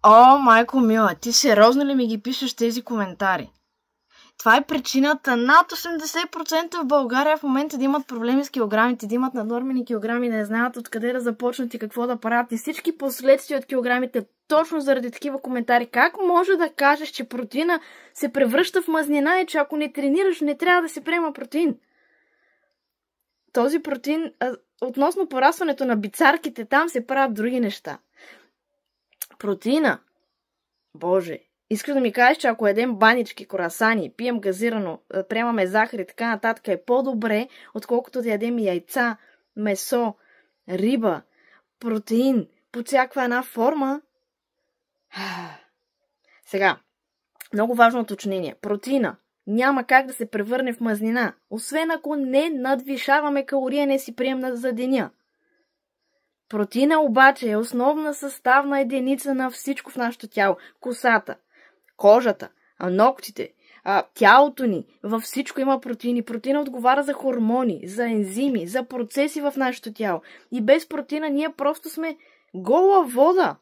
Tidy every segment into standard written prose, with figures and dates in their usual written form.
О, майко мила, ти сериозно ли ми ги пишеш тези коментари? Това е причината над 80% в България в момента да имат проблеми с килограмите, да имат наднормени килограми, да не знаят откъде да започнат и какво да правят и всички последствия от килограмите точно заради такива коментари. Как може да кажеш, че протеина се превръща в мазнина и че ако не тренираш, не трябва да се приема протеин? Този протеин, относно порастването на бицарките, там се правят други неща. Протеина, боже, искаш да ми кажеш, че ако едем банички, корасани, пием газирано, приемаме захар и така нататък, е по-добре, отколкото да ядем яйца, месо, риба, протеин, под всякаква една форма. Сега, много важно уточнение. Протеина няма как да се превърне в мазнина, освен ако не надвишаваме калориен си прием за деня. Протеина обаче е основна съставна единица на всичко в нашето тяло. Косата, кожата, ногтите, тялото ни, във всичко има протеини. Протеина отговаря за хормони, за ензими, за процеси в нашето тяло. И без протеина ние просто сме гола вода.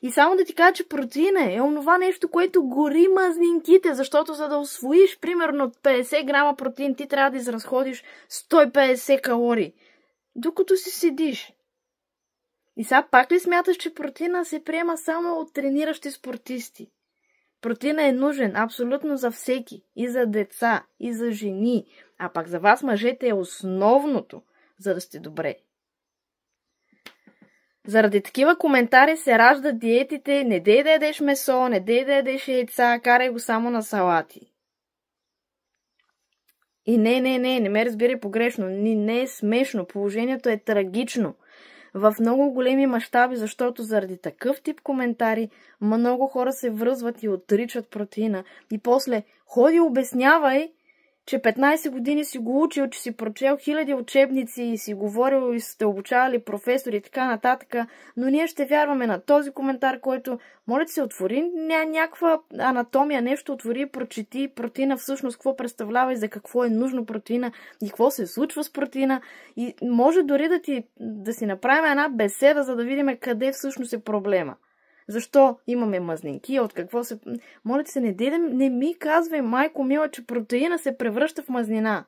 И само да ти кажа, че протеина е онова нещо, което гори мазнинките, защото за да усвоиш примерно 50 грама протеин, ти трябва да изразходиш 150 калории, докато си седиш. И сега пак ли смяташ, че протеина се приема само от трениращи спортисти? Протеина е нужен абсолютно за всеки. И за деца, и за жени. А пак за вас, мъжете, е основното, за да сте добре. Заради такива коментари се раждат диетите: не дей да ядеш месо, не дей да ядеш яйца, карай го само на салати. И не ме разбирай погрешно. Не е смешно. Положението е трагично. В много големи мащаби, защото заради такъв тип коментари много хора се връзват и отричат протеина. И после ходи обяснявай, че 15 години си го учил, че си прочел хиляди учебници и си говорил и сте обучавали професори и така нататък, но ние ще вярваме на този коментар, който, моля ти се, отвори някаква анатомия, нещо отвори, прочети протеина всъщност какво представлява и за какво е нужно протеина и какво се случва с протеина, и може дори да си направим една беседа, за да видим къде всъщност е проблема. Защо имаме мазнинки? От какво се... Моля ти се, не ми казвай, майко мила, че протеина се превръща в мазнина.